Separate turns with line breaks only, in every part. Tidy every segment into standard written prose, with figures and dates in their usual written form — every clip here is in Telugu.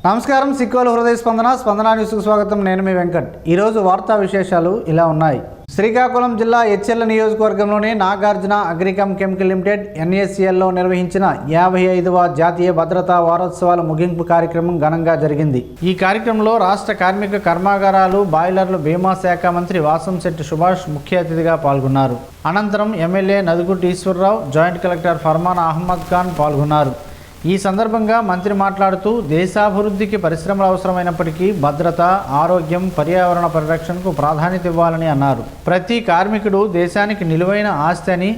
నమస్కారం. సిక్కోలు హృదయ స్పందన న్యూస్కు స్వాగతం. నేను మీ వెంకట్. ఈరోజు వార్తా విశేషాలు ఇలా ఉన్నాయి. శ్రీకాకుళం జిల్లా ఎచ్చెర్ల నియోజకవర్గంలోని నాగార్జున అగ్రికమ్ కెమికల్ లిమిటెడ్ NACLలో నిర్వహించిన 55వ జాతీయ భద్రతా వారోత్సవాల ముగింపు కార్యక్రమం ఘనంగా జరిగింది. ఈ కార్యక్రమంలో రాష్ట్ర కార్మిక కర్మాగారాలు బాయిలర్లు బీమా శాఖ మంత్రి వాసంశెట్టి సుభాష్ ముఖ్య అతిథిగా పాల్గొన్నారు. అనంతరం MLA Naduguti Eswara Rao, joint collector Farman Ahmed Khan పాల్గొన్నారు. ఈ సందర్భంగా మంత్రి మాట్లాడుతూ దేశాభివృద్ధికి పరిశ్రమలు అవసరమైనప్పటికీ భద్రత, ఆరోగ్యం, పర్యావరణ పరిరక్షణకు ప్రాధాన్యత ఇవ్వాలని అన్నారు. ప్రతి కార్మికుడు దేశానికి నిలువైన ఆస్తి అని,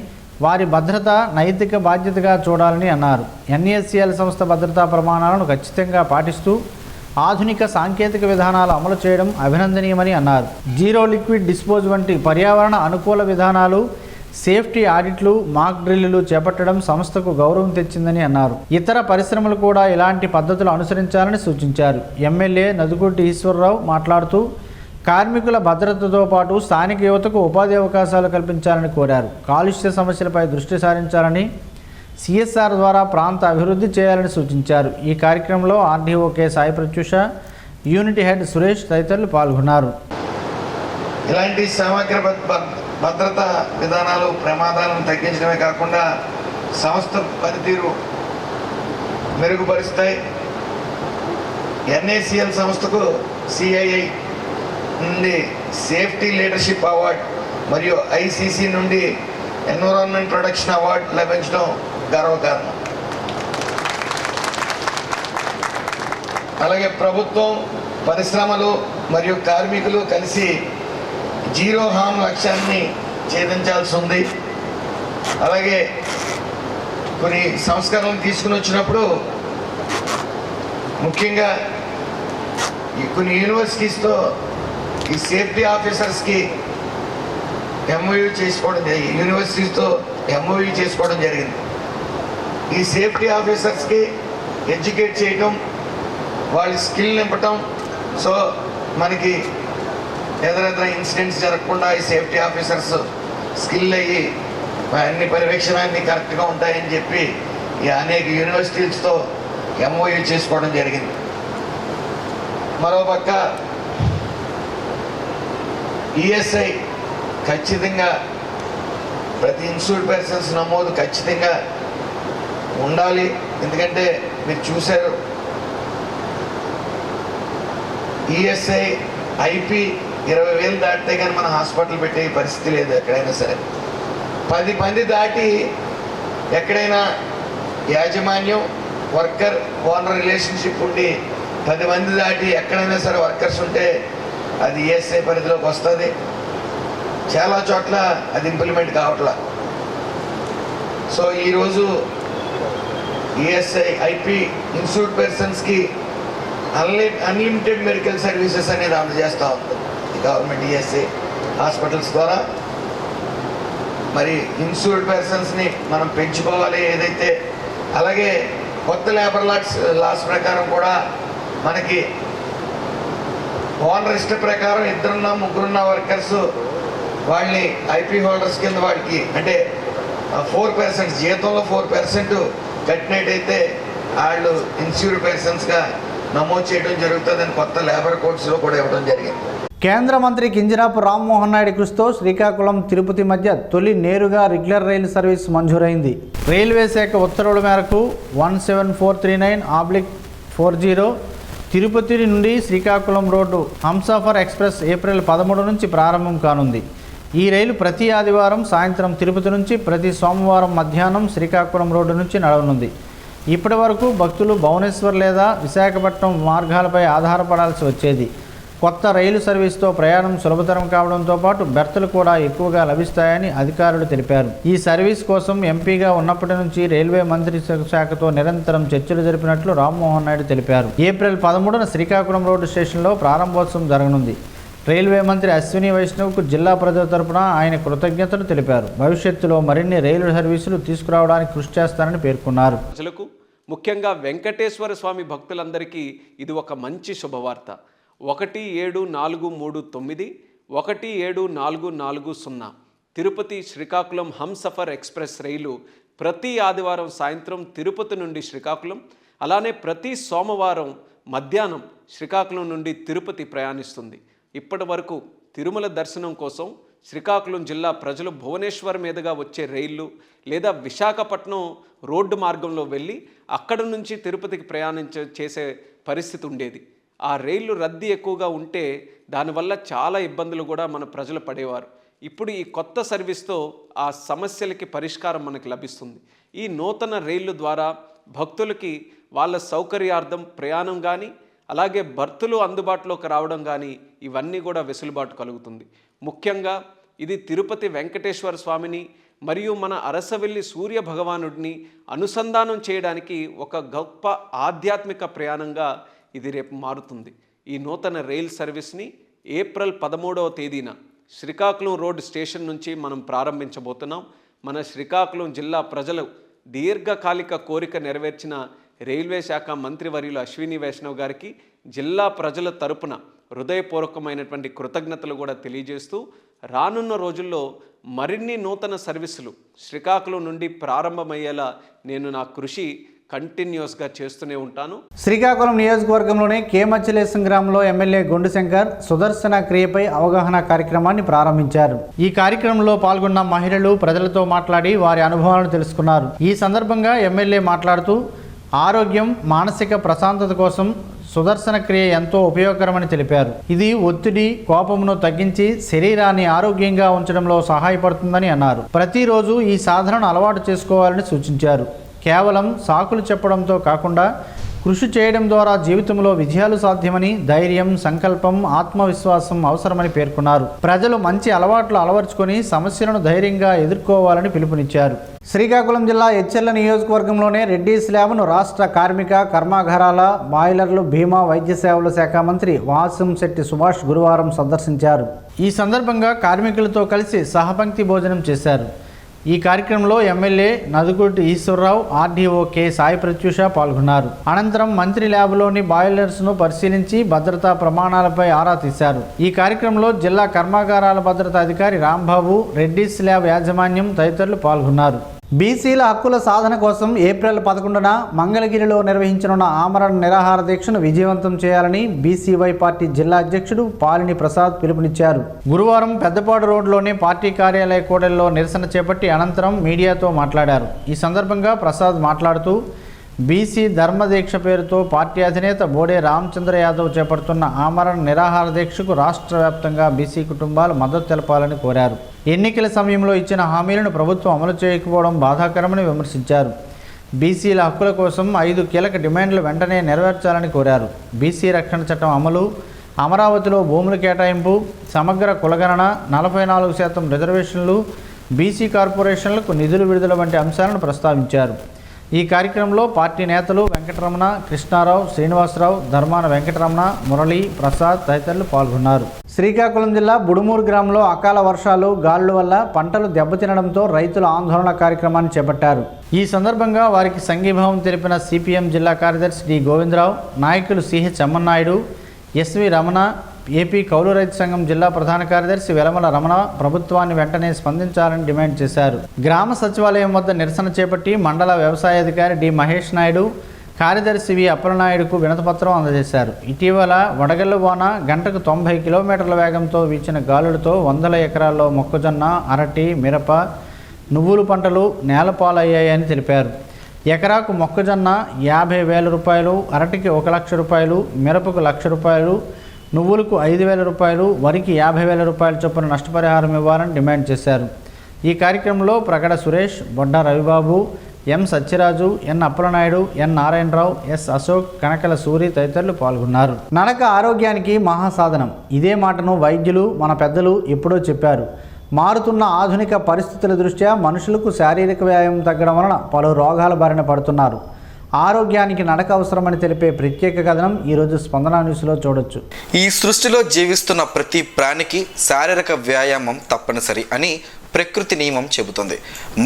వారి భద్రత నైతిక బాధ్యతగా చూడాలని అన్నారు. NACL సంస్థ భద్రతా ప్రమాణాలను ఖచ్చితంగా పాటిస్తూ ఆధునిక సాంకేతిక విధానాలు అమలు చేయడం అభినందనీయమని అన్నారు. జీరో లిక్విడ్ డిస్పోజ్ వంటి పర్యావరణ అనుకూల విధానాలు, సేఫ్టీ ఆడిట్లు, మాక్ డ్రిల్లు చేపట్టడం సంస్థకు గౌరవం తెచ్చిందని అన్నారు. ఇతర పరిశ్రమలు కూడా ఇలాంటి పద్ధతులు అనుసరించాలని సూచించారు. ఎమ్మెల్యే నదుగుటి ఈశ్వరరావు మాట్లాడుతూ కార్మికుల భద్రతతో పాటు స్థానిక యువతకు ఉపాధి అవకాశాలు కల్పించాలని కోరారు. కాలుష్య సమస్యలపై దృష్టి సారించాలని, CSR ద్వారా ప్రాంత అభివృద్ధి చేయాలని సూచించారు. ఈ కార్యక్రమంలో RDO K Sai Prathyusha, unit head Suresh తదితరులు పాల్గొన్నారు.
ఇలాంటి సమగ్ర భద్రతా విధానాలు ప్రమాదాలను తగ్గించడమే కాకుండా సంస్థ పనితీరు మెరుగుపరుస్తాయి. NACL సంస్థకు CII నుండి సేఫ్టీ లీడర్షిప్ అవార్డు మరియు ICC నుండి ఎన్విరాన్మెంట్ ప్రొటెక్షన్ అవార్డు లభించడం గర్వకారణం. అలాగే ప్రభుత్వం, పరిశ్రమలు మరియు కార్మికులు కలిసి జీరో హార్మ్ లక్ష్యాన్ని ఛేదించాల్సి ఉంది. అలాగే కొన్ని సంస్కరణలు తీసుకుని వచ్చినప్పుడు ముఖ్యంగా కొన్ని యూనివర్సిటీస్తో ఈ సేఫ్టీ ఆఫీసర్స్కి యూనివర్సిటీస్తో MOU చేసుకోవడం జరిగింది. ఈ సేఫ్టీ ఆఫీసర్స్కి ఎడ్యుకేట్ చేయటం, వాళ్ళ స్కిల్ నింపటం, సో మనకి ఎదురెదుర ఇన్సిడెంట్స్ జరగకుండా ఈ సేఫ్టీ ఆఫీసర్స్ స్కిల్ అయ్యి అన్ని పర్యవేక్షణ అన్ని కరెక్ట్గా ఉంటాయని చెప్పి అనేక యూనివర్సిటీస్తో MOU చేసుకోవడం జరిగింది. మరోపక్క ESI ఖచ్చితంగా ప్రతి ఇన్స్టిట్యూట్ పర్సన్స్ నమోదు ఖచ్చితంగా ఉండాలి. ఎందుకంటే మీరు చూశారు, ESI IP 20,000 దాటితే కానీ మన హాస్పిటల్ పెట్టే పరిస్థితి లేదు. ఎక్కడైనా సరే 10 మంది దాటి ఎక్కడైనా యాజమాన్యం, వర్కర్, ఓనర్ రిలేషన్షిప్ ఉండి 10 మంది దాటి ఎక్కడైనా సరే వర్కర్స్ ఉంటే అది ESI పరిధిలోకి వస్తుంది. చాలా చోట్ల అది ఇంప్లిమెంట్ కావట్లా. సో ఈరోజు ESI IP ఇన్స్టిట్యూట్ పర్సన్స్కి అన్లిమిటెడ్ మెడికల్ సర్వీసెస్ అనేది అందజేస్తూ ఉంది గవర్నమెంట్ ESI హాస్పిటల్స్ ద్వారా. మరి ఇన్స్టిట్యూట్ పర్సన్స్ని మనం పెంచుకోవాలి ఏదైతే. అలాగే కొత్త లేబర్ లాస్ ప్రకారం కూడా మనకి ఓనర్ ఇష్ట ప్రకారం 2 3 వర్కర్స్ వాళ్ళని IP హోల్డర్స్ కింద వాడికి అంటే 4% జీతంలో 4% కట్టినట్టయితే వాళ్ళు ఇన్స్టిట్యూట్ పర్సన్స్గా నమోదు చేయడం జరుగుతుందని కొత్త లేబర్ కోడ్స్లో కూడా ఇవ్వడం జరిగింది.
కేంద్ర మంత్రి కింజరాపు రామ్మోహన్ నాయుడు కృషితో శ్రీకాకుళం తిరుపతి మధ్య తొలి నేరుగా రెగ్యులర్ రైలు సర్వీస్ మంజూరైంది. రైల్వే శాఖ ఉత్తర్వుల మేరకు 17439/40 తిరుపతి నుండి Srikakulam road Humsafar express April 13 నుంచి ప్రారంభం కానుంది. ఈ రైలు ప్రతి ఆదివారం సాయంత్రం తిరుపతి నుంచి, ప్రతి సోమవారం మధ్యాహ్నం శ్రీకాకుళం రోడ్డు నుంచి నడవనుంది. ఇప్పటి వరకు భక్తులు భువనేశ్వర్ లేదా విశాఖపట్నం మార్గాలపై ఆధారపడాల్సి వచ్చేది. కొత్త రైలు సర్వీస్తో ప్రయాణం సులభతరం కావడంతో పాటు బెర్తులు కూడా ఎక్కువగా లభిస్తాయని అధికారులు తెలిపారు. ఈ సర్వీస్ కోసం ఎంపీగా ఉన్నప్పటి నుంచి రైల్వే మంత్రిత్వ శాఖతో నిరంతరం చర్చలు జరిపినట్లు రామ్మోహన్ నాయుడు తెలిపారు. ఏప్రిల్ 13న శ్రీకాకుళం రోడ్డు స్టేషన్లో ప్రారంభోత్సవం జరగనుంది. రైల్వే మంత్రి అశ్విని వైష్ణవ్కు జిల్లా ప్రజల తరపున ఆయన కృతజ్ఞతలు తెలిపారు. భవిష్యత్తులో మరిన్ని రైలు సర్వీసులు తీసుకురావడానికి కృషి చేస్తారని పేర్కొన్నారు.
ముఖ్యంగా వెంకటేశ్వర స్వామి భక్తులందరికీ ఇది ఒక మంచి శుభవార్త. 17439 17440 తిరుపతి శ్రీకాకుళం హంసఫర్ ఎక్స్ప్రెస్ రైలు ప్రతి ఆదివారం సాయంత్రం తిరుపతి నుండి శ్రీకాకుళం, అలానే ప్రతి సోమవారం మధ్యాహ్నం శ్రీకాకుళం నుండి తిరుపతి ప్రయాణిస్తుంది. ఇప్పటి వరకు తిరుమల దర్శనం కోసం శ్రీకాకుళం జిల్లా ప్రజలు భువనేశ్వర్ మీదుగా వచ్చే రైళ్లు లేదా విశాఖపట్నం రోడ్డు మార్గంలో వెళ్ళి అక్కడ నుంచి తిరుపతికి చేసే పరిస్థితి ఉండేది. ఆ రైళ్లు రద్దీ ఎక్కువగా ఉంటే దానివల్ల చాలా ఇబ్బందులు కూడా మన ప్రజలు పడేవారు. ఇప్పుడు ఈ కొత్త సర్వీస్తో ఆ సమస్యలకి పరిష్కారం మనకు లభిస్తుంది. ఈ నూతన రైళ్లు ద్వారా భక్తులకి వాళ్ళ సౌకర్యార్థం ప్రయాణం కానీ అలాగే బర్తులు అందుబాటులోకి రావడం కానీ ఇవన్నీ కూడా వెసులుబాటు కలుగుతుంది. ముఖ్యంగా ఇది తిరుపతి వెంకటేశ్వర స్వామిని మరియు మన అరసవెల్లి సూర్య భగవానుడిని అనుసంధానం చేయడానికి ఒక గొప్ప ఆధ్యాత్మిక ప్రయాణంగా ఇది రేపు మారుతుంది. ఈ నూతన రైల్ సర్వీస్ని ఏప్రిల్ 13వ తేదీన శ్రీకాకుళం రోడ్ స్టేషన్ నుంచి మనం ప్రారంభించబోతున్నాం. మన శ్రీకాకుళం జిల్లా ప్రజలు దీర్ఘకాలిక కోరిక నెరవేర్చిన రైల్వే శాఖ మంత్రివర్యులు అశ్విని వైష్ణవ్ గారికి జిల్లా ప్రజల తరపున హృదయపూర్వకమైనటువంటి కృతజ్ఞతలు కూడా తెలియజేస్తూ రానున్న రోజుల్లో మరిన్ని నూతన సర్వీసులు శ్రీకాకుళం నుండి ప్రారంభమయ్యేలా నేను నా కృషి కంటిన్యూస్గా చేస్తూనే ఉంటాను.
శ్రీకాకుళం నియోజకవర్గంలోని కేమచ్చలేశం గ్రామంలో ఎమ్మెల్యే గొండు శంకర్ సుదర్శన క్రియపై అవగాహన కార్యక్రమాన్ని ప్రారంభించారు. ఈ కార్యక్రమంలో పాల్గొన్న మహిళలు ప్రజలతో మాట్లాడి వారి అనుభవాలను తెలుసుకున్నారు. ఈ సందర్భంగా ఎమ్మెల్యే మాట్లాడుతూ ఆరోగ్యం, మానసిక ప్రశాంతత కోసం సుదర్శన క్రియ ఎంతో ఉపయోగకరమని తెలిపారు. ఇది ఒత్తిడి, కోపమును తగ్గించి శరీరాన్ని ఆరోగ్యంగా ఉంచడంలో సహాయపడుతుందని అన్నారు. ప్రతిరోజు ఈ సాధనను అలవాటు చేసుకోవాలని సూచించారు. కేవలం సాకులు చెప్పడంతో కాకుండా కృషి చేయడం ద్వారా జీవితంలో విజయాలు సాధ్యమని, ధైర్యం, సంకల్పం, ఆత్మవిశ్వాసం అవసరమని పేర్కొన్నారు. ప్రజలు మంచి అలవాట్లు అలవర్చుకొని సమస్యలను ధైర్యంగా ఎదుర్కోవాలని పిలుపునిచ్చారు. శ్రీకాకుళం జిల్లా ఎచ్చెర్ల నియోజకవర్గంలోనే రెడ్డి స్లాబ్ను రాష్ట్ర కార్మిక, కర్మాగారాల, బాయిలర్లు, బీమా, వైద్య సేవల శాఖ మంత్రి వాసంశెట్టి సుభాష్ గురువారం సందర్శించారు. ఈ సందర్భంగా కార్మికులతో కలిసి సహపంక్తి భోజనం చేశారు. ఈ కార్యక్రమంలో MLA Naduguti Eswara Rao, RDO K Sai Prathyusha పాల్గొన్నారు. అనంతరం మంత్రి ల్యాబ్లోని బాయిలర్స్ను పరిశీలించి భద్రతా ప్రమాణాలపై ఆరా తీశారు. ఈ కార్యక్రమంలో జిల్లా కర్మాగారాల భద్రతా అధికారి రాంబాబు, రెడ్డి స్లాబ్ యాజమాన్యం తదితరులు పాల్గొన్నారు. బీసీల హక్కుల సాధన కోసం ఏప్రిల్ 11న మంగళగిరిలో నిర్వహించనున్న ఆమరణ నిరాహార దీక్షను విజయవంతం చేయాలని బీసీవై పార్టీ జిల్లా అధ్యక్షుడు పాలిని ప్రసాద్ పిలుపునిచ్చారు. గురువారం పెద్దపాడు రోడ్లోని పార్టీ కార్యాలయ కూడలిలో నిరసన చేపట్టి అనంతరం మీడియాతో మాట్లాడారు. ఈ సందర్భంగా ప్రసాద్ మాట్లాడుతూ బీసీ ధర్మదీక్ష పేరుతో పార్టీ అధినేత బోడే రామచంద్ర యాదవ్ చేపడుతున్న ఆమరణ నిరాహార దీక్షకు రాష్ట్ర వ్యాప్తంగా బీసీ కుటుంబాలు మద్దతు తెలపాలని కోరారు. ఎన్నికల సమయంలో ఇచ్చిన హామీలను ప్రభుత్వం అమలు చేయకపోవడం బాధాకరమని విమర్శించారు. బీసీల హక్కుల కోసం 5 కీలక డిమాండ్లు వెంటనే నెరవేర్చాలని కోరారు. బీసీ రక్షణ చట్టం అమలు, అమరావతిలో భూముల కేటాయింపు, సమగ్ర కులగణన, 44% రిజర్వేషన్లు, బీసీ కార్పొరేషన్లకు నిధులు విడుదల వంటి అంశాలను ప్రస్తావించారు. ఈ కార్యక్రమంలో పార్టీ నేతలు వెంకటరమణ, కృష్ణారావు, శ్రీనివాసరావు, ధర్మాన వెంకటరమణ, మురళి, ప్రసాద్ తదితరులు పాల్గొన్నారు. శ్రీకాకుళం జిల్లా బుడుమూరు గ్రామంలో అకాల వర్షాలు, గాలుల వల్ల పంటలు దెబ్బతినడంతో రైతులు ఆందోళన కార్యక్రమాన్ని చేపట్టారు. ఈ సందర్భంగా వారికి సంఘీభావం తెలిపిన సిపిఎం జిల్లా కార్యదర్శి డి గోవిందరావు, నాయకులు CH Ammannaidu, SV Ramana, AP కౌలు రైతు సంఘం జిల్లా ప్రధాన కార్యదర్శి వెలమల రమణ ప్రభుత్వాన్ని వెంటనే స్పందించాలని డిమాండ్ చేశారు. గ్రామ సచివాలయం వద్ద నిరసన చేపట్టి మండల వ్యవసాయ అధికారి డి మహేష్ నాయుడు, కార్యదర్శి వి అప్పలనాయుడుకు వినతిపత్రం అందజేశారు. ఇటీవల వడగళ్ల వాన గంటకు 90 కిలోమీటర్ల వేగంతో వీచిన గాలులతో 100 ఎకరాల్లో మొక్కజొన్న, అరటి, మిరప, నువ్వులు పంటలు నేలపాలయ్యాయని తెలిపారు. ఎకరాకు మొక్కజొన్న 50,000 రూపాయలు, అరటికి 1 లక్ష రూపాయలు, మిరపకు 1 లక్ష రూపాయలు, నువ్వులకు 5,000 రూపాయలు, వరికి 50,000 రూపాయల చొప్పున నష్టపరిహారం ఇవ్వాలని డిమాండ్ చేశారు. ఈ కార్యక్రమంలో ప్రగడ సురేష్, బొడ్డ రవిబాబు, ఎం సత్యరాజు, ఎన్ అప్పలనాయుడు, ఎన్ నారాయణరావు, ఎస్ అశోక్, కనకల సూరి తదితరులు పాల్గొన్నారు. నడక ఆరోగ్యానికి మహాసాధనం. ఇదే మాటను వైద్యులు, మన పెద్దలు ఎప్పుడో చెప్పారు. మారుతున్న ఆధునిక పరిస్థితుల దృష్ట్యా మనుషులకు శారీరక వ్యాయామం తగ్గడం వలన పలు రోగాల బారిన పడుతున్నారు. ఆరోగ్యానికి నడక అవసరమని తెలిపే ప్రత్యేక కథనం ఈరోజు స్పందన న్యూస్లో చూడొచ్చు.
ఈ సృష్టిలో జీవిస్తున్న ప్రతి ప్రాణికి శారీరక వ్యాయామం తప్పనిసరి అని ప్రకృతి నియమం చెబుతుంది.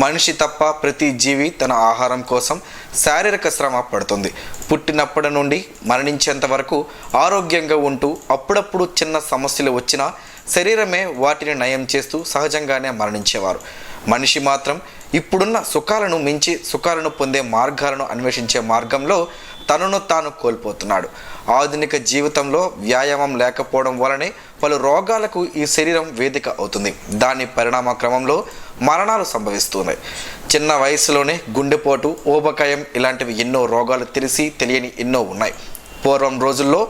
మనిషి తప్ప ప్రతి జీవి తన ఆహారం కోసం శారీరక శ్రమ పడుతుంది. పుట్టినప్పటి నుండి మరణించేంత వరకు ఆరోగ్యంగా ఉంటూ అప్పుడప్పుడు చిన్న సమస్యలు వచ్చినా శరీరమే వాటిని నయం చేస్తూ సహజంగానే మరణించేవారు. మనిషి మాత్రం ఇప్పుడున్న సుఖాలను మించి సుఖాలను పొందే మార్గాలను అన్వేషించే మార్గంలో తనను తాను కోల్పోతున్నాడు. ఆధునిక జీవితంలో వ్యాయామం లేకపోవడం వలనే పలు రోగాలకు ఈ శరీరం వేదిక అవుతుంది. దాని పరిణామ క్రమంలో మరణాలు సంభవిస్తున్నాయి. చిన్న వయసులోనే గుండెపోటు, ఊబకాయం ఇలాంటివి ఎన్నో రోగాలు తెలియని ఎన్నో ఉన్నాయి. పూర్వం రోజుల్లో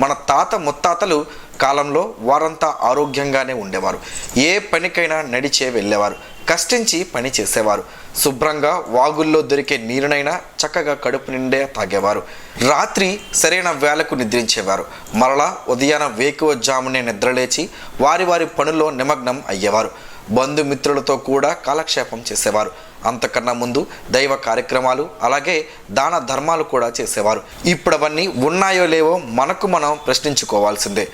మన తాత ముత్తాతలు కాలంలో వారంతా ఆరోగ్యంగానే ఉండేవారు. ఏ పనికైనా నడిచే వెళ్ళేవారు, కష్టించి పని చేసేవారు. శుభ్రంగా వాగుల్లో దొరికే నీరునైనా చక్కగా కడుపు నిండే తాగేవారు. రాత్రి సరైన వేళకు నిద్రించేవారు. మరలా ఉదయాన వేకువజామునే నిద్రలేచి వారి పనుల్లో నిమగ్నం అయ్యేవారు. బంధుమిత్రులతో కూడా కాలక్షేపం చేసేవారు. అంతకన్నా ముందు దైవ కార్యక్రమాలు, అలాగే దాన ధర్మాలు కూడా చేసేవారు. ఇప్పుడు అవన్నీ ఉన్నాయో లేవో మనకు మనం ప్రశ్నించుకోవాల్సిందే.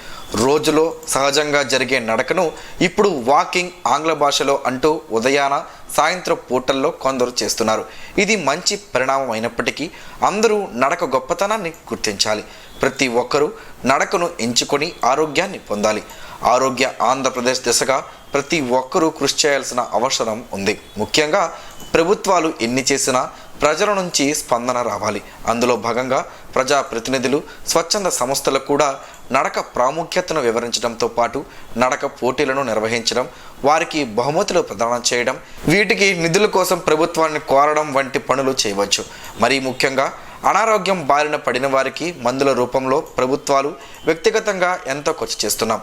రోజులో సహజంగా జరిగే నడకను ఇప్పుడు వాకింగ్, ఆంగ్ల భాషలో అంటూ ఉదయాన సాయంత్రం పూటల్లో కొందరు చేస్తున్నారు. ఇది మంచి పరిణామం అయినప్పటికీ అందరూ నడక గొప్పతనాన్ని గుర్తించాలి. ప్రతి ఒక్కరూ నడకను ఎంచుకొని ఆరోగ్యాన్ని పొందాలి. ఆరోగ్య ఆంధ్రప్రదేశ్ దిశగా ప్రతి ఒక్కరూ కృషి చేయాల్సిన అవసరం ఉంది. ముఖ్యంగా ప్రభుత్వాలు ఎన్ని చేసినా ప్రజల నుంచి స్పందన రావాలి. అందులో భాగంగా ప్రజాప్రతినిధులు, స్వచ్ఛంద సంస్థలు కూడా నడక ప్రాముఖ్యతను వివరించడంతో పాటు నడక పోటీలను నిర్వహించడం, వారికి బహుమతులు ప్రదానం చేయడం, వీటికి నిధుల కోసం ప్రభుత్వాన్ని కోరడం వంటి పనులు చేయవచ్చు. మరీ ముఖ్యంగా అనారోగ్యం బారిన పడిన వారికి మందుల రూపంలో ప్రభుత్వాలు వ్యక్తిగతంగా ఎంతో ఖర్చు చేస్తున్నాం.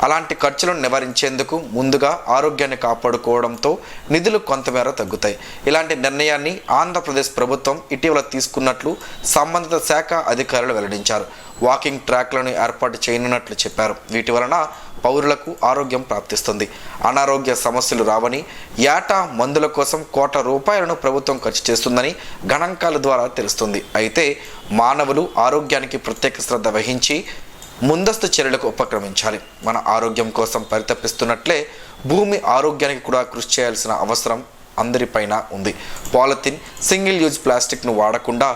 అలాంటి ఖర్చులను నివారించేందుకు ముందుగా ఆరోగ్యాన్ని కాపాడుకోవడంతో నిధులు కొంతమేర తగ్గుతాయి. ఇలాంటి నిర్ణయాన్ని ఆంధ్రప్రదేశ్ ప్రభుత్వం ఇటీవల తీసుకున్నట్లు సంబంధిత శాఖ అధికారులు వెల్లడించారు. వాకింగ్ ట్రాక్లను ఏర్పాటు చేయనున్నట్లు చెప్పారు. వీటి వలన పౌరులకు ఆరోగ్యం ప్రాప్తిస్తుంది, అనారోగ్య సమస్యలు రావని, ఏటా మందుల కోసం ₹1,00,00,000 ప్రభుత్వం ఖర్చు చేస్తుందని గణాంకాల ద్వారా తెలుస్తుంది. అయితే మానవులు ఆరోగ్యానికి ప్రత్యేక శ్రద్ధ వహించి ముందస్తు చర్యలకు ఉపక్రమించాలి. మన ఆరోగ్యం కోసం పరితపిస్తున్నట్లే భూమి ఆరోగ్యానికి కూడా కృషి చేయాల్సిన అవసరం అందరిపైన ఉంది. పాలిథిన్, సింగిల్ యూజ్ ప్లాస్టిక్ను వాడకుండా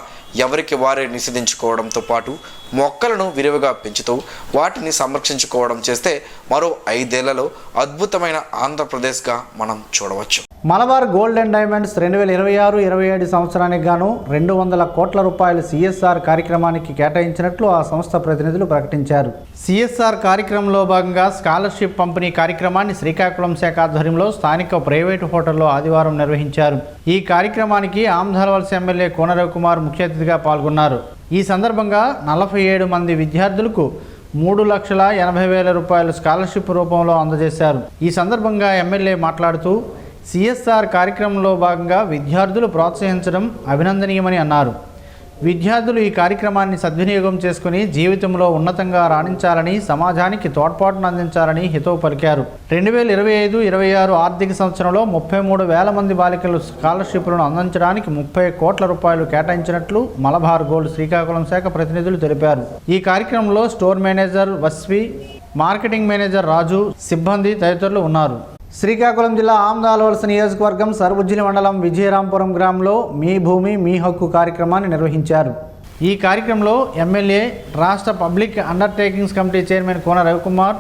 ఎవరికి వారే నిషేధించుకోవడంతో పాటు మొక్కలను విరివిగా పెంచుతూ వాటిని సంరక్షించుకోవడం చేస్తే మరో 5 ఏళ్లలో అద్భుతమైన ఆంధ్రప్రదేశ్గా మనం చూడవచ్చు.
మలబార్ గోల్డ్ అండ్ డైమండ్స్ 2026-27 సంవత్సరానికి గాను ₹200 కోట్ల సిఎస్ఆర్ కార్యక్రమానికి కేటాయించినట్లు ఆ సంస్థ ప్రతినిధులు ప్రకటించారు. సిఎస్ఆర్ కార్యక్రమంలో భాగంగా స్కాలర్షిప్ పంపిణీ కార్యక్రమాన్ని శ్రీకాకుళం శాఖ ఆధ్వర్యంలో స్థానిక ప్రైవేటు హోటల్లో ఆదివారం నిర్వహించారు. ఈ కార్యక్రమానికి ఆమ్దాలవలస ఎమ్మెల్యే కోన రవికుమార్ ముఖ్య అతిథిగా పాల్గొన్నారు. ఈ సందర్భంగా 47 మంది విద్యార్థులకు ₹3,80,000 స్కాలర్షిప్ రూపంలో అందజేశారు. ఈ సందర్భంగా ఎమ్మెల్యే మాట్లాడుతూ సిఎస్ఆర్ కార్యక్రమంలో భాగంగా విద్యార్థులు ప్రోత్సహించడం అభినందనీయమని అన్నారు. విద్యార్థులు ఈ కార్యక్రమాన్ని సద్వినియోగం చేసుకుని జీవితంలో ఉన్నతంగా రాణించాలని, సమాజానికి తోడ్పాటును అందించాలని హితవు పలికారు. 2025-26 ఆర్థిక సంవత్సరంలో 33,000 మంది బాలికలు స్కాలర్షిప్లను అందించడానికి ₹30 కోట్ల కేటాయించినట్లు మలబార్ గోల్డ్ శ్రీకాకుళం శాఖ ప్రతినిధులు తెలిపారు. ఈ కార్యక్రమంలో store manager Vasavi, marketing manager రాజు, సిబ్బంది తదితరులు ఉన్నారు. శ్రీకాకుళం జిల్లా ఆమ్దాలవలస నియోజకవర్గం సర్బుజ్జిలి మండలం విజయరాంపురం గ్రామంలో మీ భూమి మీ హక్కు కార్యక్రమాన్ని నిర్వహించారు. ఈ కార్యక్రమంలో ఎమ్మెల్యే, రాష్ట్ర పబ్లిక్ అండర్టేకింగ్స్ కమిటీ చైర్మన్ కోన రవికుమార్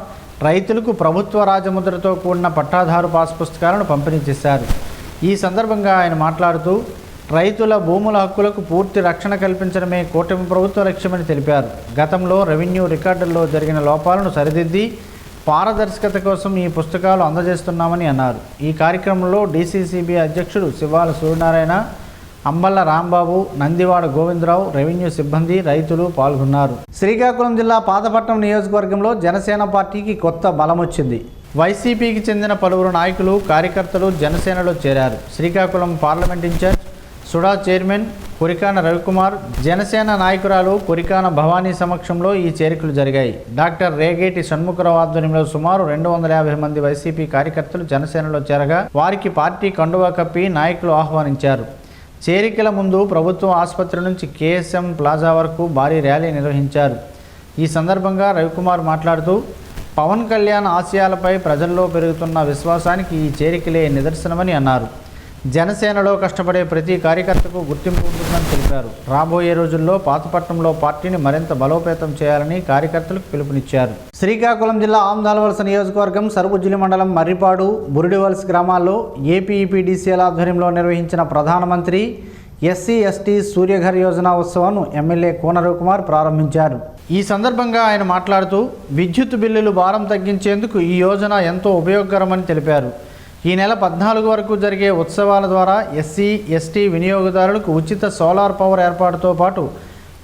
రైతులకు ప్రభుత్వ రాజముద్రతో కూడిన పట్టాదారు పాస్ పుస్తకాలను పంపిణీ చేశారు. ఈ సందర్భంగా ఆయన మాట్లాడుతూ రైతుల భూముల హక్కులకు పూర్తి రక్షణ కల్పించడమే కూటమి ప్రభుత్వ లక్ష్యమని తెలిపారు. గతంలో రెవెన్యూ రికార్డుల్లో జరిగిన లోపాలను సరిదిద్ది పారదర్శకత కోసం ఈ పుస్తకాలు అందజేస్తున్నామని అన్నారు. ఈ కార్యక్రమంలో డీసీసీబీ అధ్యక్షుడు శివాల సూర్యనారాయణ, అంబల్ల రాంబాబు, నందివాడ గోవిందరావు, రెవెన్యూ సిబ్బంది, రైతులు పాల్గొన్నారు. శ్రీకాకుళం జిల్లా పాతపట్నం నియోజకవర్గంలో జనసేన పార్టీకి కొత్త బలం వచ్చింది. వైసీపీకి చెందిన పలువురు నాయకులు, కార్యకర్తలు జనసేనలో చేరారు. Srikakulam parliament incharge SUDA chairman Korikana Ravikumar, Janasena నాయకురాలు కొరికాన భవానీ సమక్షంలో ఈ చేరికలు జరిగాయి. డాక్టర్ రేగేటి షణ్ముఖరావు ఆధ్వర్యంలో సుమారు 250 మంది వైసీపీ కార్యకర్తలు జనసేనలో చేరగా వారికి పార్టీ కండువా కప్పి నాయకులు ఆహ్వానించారు. చేరికల ముందు ప్రభుత్వ ఆసుపత్రి నుంచి కేఎస్ఎం ప్లాజా వరకు భారీ ర్యాలీ నిర్వహించారు. ఈ సందర్భంగా రవికుమార్ మాట్లాడుతూ పవన్ కళ్యాణ్ ఆశయాలపై ప్రజల్లో పెరుగుతున్న విశ్వాసానికి ఈ చేరికలే నిదర్శనమని అన్నారు. జనసేనలో కష్టపడే ప్రతి కార్యకర్తకు గుర్తింపు ఉంటుందని తెలిపారు. రాబోయే రోజుల్లో పాతపట్నంలో పార్టీని మరింత బలోపేతం చేయాలని కార్యకర్తలకు పిలుపునిచ్చారు. శ్రీకాకుళం జిల్లా ఆమ్దాలవలస నియోజకవర్గం సర్బుజ్జిలి మండలం మర్రిపాడు, బురిడివలస గ్రామాల్లో ఏపీఈపీడీసీఎల్ ఆధ్వర్యంలో నిర్వహించిన ప్రధానమంత్రి ఎస్సీ ఎస్టీ సూర్యఘర్ యోజన ఉత్సవాన్ని ఎమ్మెల్యే కోన రవికుమార్ ప్రారంభించారు. ఈ సందర్భంగా ఆయన మాట్లాడుతూ విద్యుత్ బిల్లులు భారం తగ్గించేందుకు ఈ యోజన ఎంతో ఉపయోగకరమని తెలిపారు. ఈ నెల 14 వరకు జరిగే ఉత్సవాల ద్వారా ఎస్సీ ఎస్టీ వినియోగదారులకు ఉచిత సోలార్ పవర్ ఏర్పాటుతో పాటు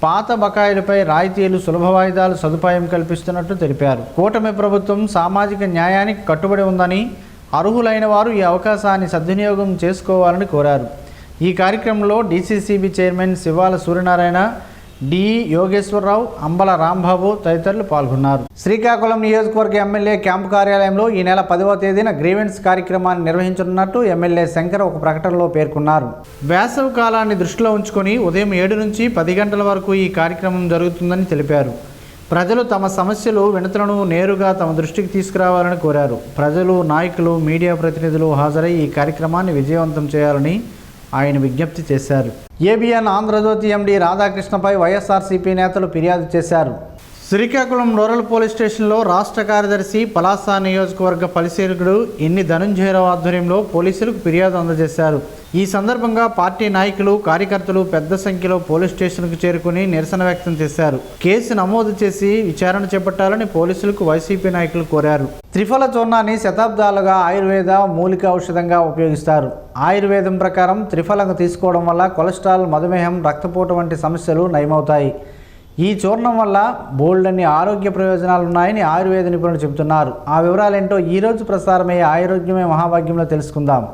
పాత బకాయిలపై రాయితీలు, సులభ వాయిదాలు సదుపాయం కల్పిస్తున్నట్లు తెలిపారు. కూటమి ప్రభుత్వం సామాజిక న్యాయానికి కట్టుబడి ఉందని, అర్హులైన వారు ఈ అవకాశాన్ని సద్వినియోగం చేసుకోవాలని కోరారు. ఈ కార్యక్రమంలో DCCB chairman Sivala Suryanarayana, DE Yogeswara Rao, Ambala Rambabu తదితరులు పాల్గొన్నారు. శ్రీకాకుళం నియోజకవర్గ ఎమ్మెల్యే క్యాంపు కార్యాలయంలో ఈ నెల 10వ తేదీన గ్రీవెన్స్ కార్యక్రమాన్ని నిర్వహించనున్నట్టు ఎమ్మెల్యే శంకర్ ఒక ప్రకటనలో పేర్కొన్నారు. వేసవి కాలాన్ని దృష్టిలో ఉంచుకొని ఉదయం 7 నుంచి 10 గంటల వరకు ఈ కార్యక్రమం జరుగుతుందని తెలిపారు. ప్రజలు తమ సమస్యలు, వినతులను నేరుగా తమ దృష్టికి తీసుకురావాలని కోరారు. ప్రజలు, నాయకులు, మీడియా ప్రతినిధులు హాజరై ఈ కార్యక్రమాన్ని విజయవంతం చేయాలని ఆయన విజ్ఞప్తి చేశారు. ఏబిఎన్ ఆంధ్రజ్యోతి ఎండీ రాధాకృష్ణపై వైఎస్ఆర్సీపీ నేతలు ఫిర్యాదు చేశారు. శ్రీకాకుళం రూరల్ పోలీస్ స్టేషన్లో రాష్ట్ర కార్యదర్శి, పలాస నియోజకవర్గ పరిశీలకుడు ఎన్ని ధనుంజయరావు ఆధ్వర్యంలో పోలీసులకు ఫిర్యాదు అందజేశారు. ఈ సందర్భంగా పార్టీ నాయకులు, కార్యకర్తలు పెద్ద సంఖ్యలో పోలీస్ స్టేషన్కు చేరుకుని నిరసన వ్యక్తం చేశారు. కేసు నమోదు చేసి విచారణ చేపట్టాలని పోలీసులకు వైసీపీ నాయకులు కోరారు. త్రిఫల చూర్ణాన్ని శతాబ్దాలుగా ఆయుర్వేద మూలిక ఔషధంగా ఉపయోగిస్తారు. ఆయుర్వేదం ప్రకారం త్రిఫలను తీసుకోవడం వల్ల కొలెస్ట్రాల్, మధుమేహం, రక్తపోటు వంటి సమస్యలు నయమవుతాయి. ఈ చూర్ణం వల్ల బోల్డన్ని ఆరోగ్య ప్రయోజనాలు ఉన్నాయని ఆయుర్వేద నిపుణులు చెబుతున్నారు. ఆ వివరాలేంటో ఈరోజు ప్రసారమయ్యే ఆరోగ్యమే మహాభాగ్యంలో తెలుసుకుందాం.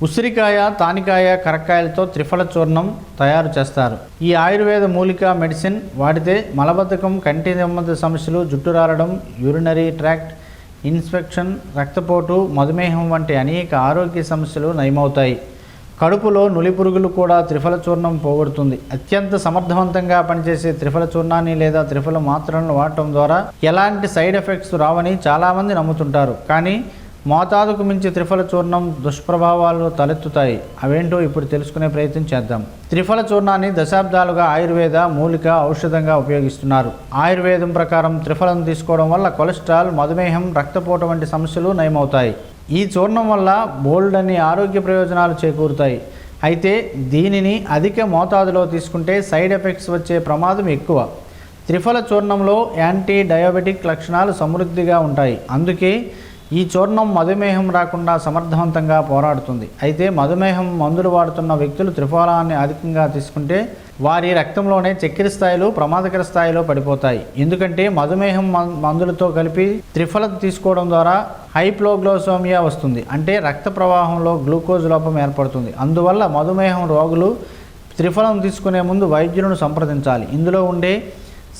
ఉసిరికాయ, తానికాయ, కరక్కాయలతో త్రిఫల చూర్ణం తయారు చేస్తారు. ఈ ఆయుర్వేద మూలిక మెడిసిన్ వాడితే మలబద్ధకం, కంటి సంబంధ సమస్యలు, జుట్టు రాలడం, యూరినరీ ట్రాక్ట్ ఇన్ఫెక్షన్, రక్తపోటు, మధుమేహం వంటి అనేక ఆరోగ్య సమస్యలు నయమవుతాయి. కడుపులో నులి పురుగులు కూడా త్రిఫల చూర్ణం పోగొడుతుంది. అత్యంత సమర్థవంతంగా పనిచేసే త్రిఫల చూర్ణాన్ని లేదా త్రిఫల మాత్రలను వాడటం ద్వారా ఎలాంటి సైడ్ ఎఫెక్ట్స్ రావని చాలామంది నమ్ముతుంటారు. కానీ మోతాదుకు మించి త్రిఫల చూర్ణం దుష్ప్రభావాలు తలెత్తుతాయి. అవేంటో ఇప్పుడు తెలుసుకునే ప్రయత్నం చేద్దాం. త్రిఫల చూర్ణాన్ని దశాబ్దాలుగా ఆయుర్వేద మూలిక ఔషధంగా ఉపయోగిస్తున్నారు. ఆయుర్వేదం ప్రకారం త్రిఫలను తీసుకోవడం వల్ల కొలెస్ట్రాల్, మధుమేహం, రక్తపోటు వంటి సమస్యలు నయమవుతాయి. ఈ చూర్ణం వల్ల బోల్డ్ అన్ని ఆరోగ్య ప్రయోజనాలు చేకూరుతాయి. అయితే దీనిని అధిక మోతాదులో తీసుకుంటే సైడ్ ఎఫెక్ట్స్ వచ్చే ప్రమాదం ఎక్కువ. త్రిఫల చూర్ణంలో యాంటీ డయాబెటిక్ లక్షణాలు సమృద్ధిగా ఉంటాయి. అందుకే ఈ చూర్ణం మధుమేహం రాకుండా సమర్థవంతంగా పోరాడుతుంది. అయితే మధుమేహం మందులు వాడుతున్న వ్యక్తులు త్రిఫలాన్ని అధికంగా తీసుకుంటే వారి రక్తంలోనే చక్కెర స్థాయిలు ప్రమాదకర స్థాయిలో పడిపోతాయి. ఎందుకంటే మధుమేహం మందులతో కలిపి త్రిఫలం తీసుకోవడం ద్వారా హైపోగ్లైసెమియా వస్తుంది. అంటే రక్త ప్రవాహంలో గ్లూకోజ్ లోపం ఏర్పడుతుంది. అందువల్ల మధుమేహం రోగులు త్రిఫలం తీసుకునే ముందు వైద్యులను సంప్రదించాలి. ఇందులో ఉండే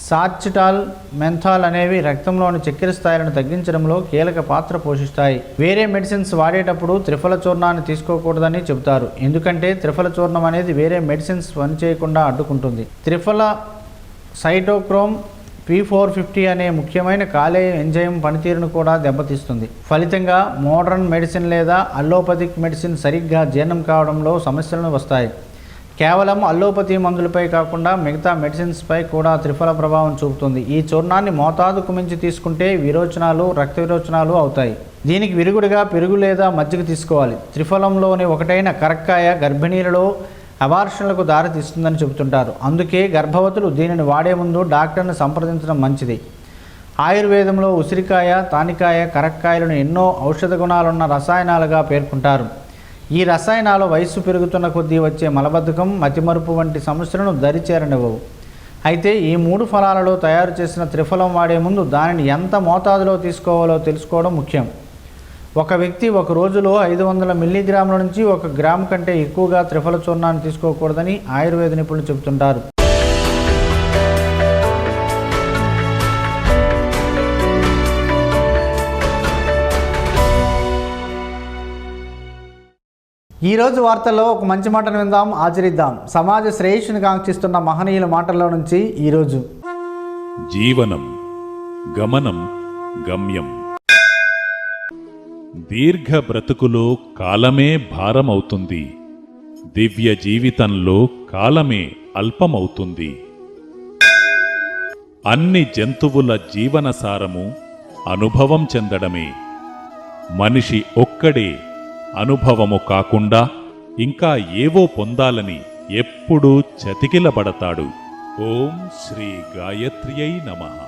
సార్చిటాల్, మెంథాల్ అనేవి రక్తంలోని చక్కెర స్థాయిలను తగ్గించడంలో కీలక పాత్ర పోషిస్తాయి. వేరే మెడిసిన్స్ వాడేటప్పుడు త్రిఫల చూర్ణాన్ని తీసుకోకూడదని చెబుతారు. ఎందుకంటే త్రిఫల చూర్ణం అనేది వేరే మెడిసిన్స్ పనిచేయకుండా అడ్డుకుంటుంది. త్రిఫల సైటోక్రోమ్ P450 అనే ముఖ్యమైన కాలేయ ఎంజైమ్ పనితీరును కూడా దెబ్బతీస్తుంది. ఫలితంగా మోడర్న్ మెడిసిన్ లేదా అల్లోపతిక్ మెడిసిన్ సరిగ్గా జీర్ణం కావడంలో సమస్యలను వస్తాయి. కేవలం అల్లోపతి మందులపై కాకుండా మిగతా మెడిసిన్స్పై కూడా త్రిఫల ప్రభావం చూపుతుంది. ఈ చూర్ణాన్ని మోతాదుకు మించి తీసుకుంటే విరోచనాలు, రక్త విరోచనాలు అవుతాయి. దీనికి విరుగుడుగా పెరుగు లేదా మజ్జిగ తీసుకోవాలి. త్రిఫలంలోని ఒకటైన కరక్కాయ గర్భిణీలలో అబార్షన్లకు దారితీస్తుందని చెబుతుంటారు. అందుకే గర్భవతులు దీనిని వాడే ముందు డాక్టర్ని సంప్రదించడం మంచిది. ఆయుర్వేదంలో ఉసిరికాయ, తానికాయ, కరక్కాయలను ఎన్నో ఔషధ గుణాలున్న రసాయనాలుగా పేర్కొంటారు. ఈ రసాయనాలు వయస్సు పెరుగుతున్న కొద్దీ వచ్చే మలబద్ధకం, మతిమరుపు వంటి సమస్యలను దరిచేరనివ్వవు. అయితే ఈ 3 ఫలాలలో తయారు చేసిన త్రిఫలం వాడే ముందు దానిని ఎంత మోతాదులో తీసుకోవాలో తెలుసుకోవడం ముఖ్యం. ఒక వ్యక్తి ఒక రోజులో 500 మిల్లీగ్రాముల నుంచి 1 గ్రాము కంటే ఎక్కువగా త్రిఫల చూర్ణాన్ని తీసుకోకూడదని ఆయుర్వేద నిపుణులు చెబుతుంటారు. ఈరోజు వార్తల్లో ఒక మంచి మాటను విందాం, ఆచరిద్దాం. సమాజ శ్రేయస్సును కాంక్షిస్తున్న మహనీయుల మాటల్లో నుంచి ఈరోజు.
జీవనం గమనం గమ్యం. దీర్ఘ బ్రతుకులో కాలమే భారమవుతుంది, దివ్య జీవితంలో కాలమే అల్పమవుతుంది. అన్ని జంతువుల జీవనసారము అనుభవం చెందడమే. మనిషి ఒక్కడే అనుభవము కాకుండా ఇంకా ఏవో పొందాలని ఎప్పుడూ చతికిలబడతాడు. ఓం శ్రీ గాయత్ర్యై నమః.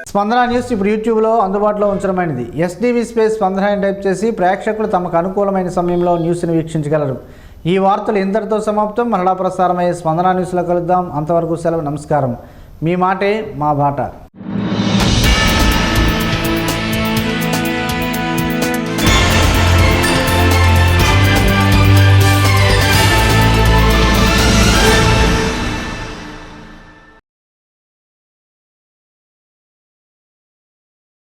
స్పందన న్యూస్ ఇప్పుడు యూట్యూబ్లో అందుబాటులో ఉంచడమైనది. ఎస్డివి స్పేస్ స్పందన అని టైప్ చేసి ప్రేక్షకులు తమకు అనుకూలమైన సమయంలో న్యూస్ని వీక్షించగలరు. ఈ వార్తలు ఇంతటితో సమాప్తం. మరలా ప్రసారమయ్యే స్పందన న్యూస్లో కలుద్దాం. అంతవరకు సెలవు. నమస్కారం. మీ మాటే మా బాట.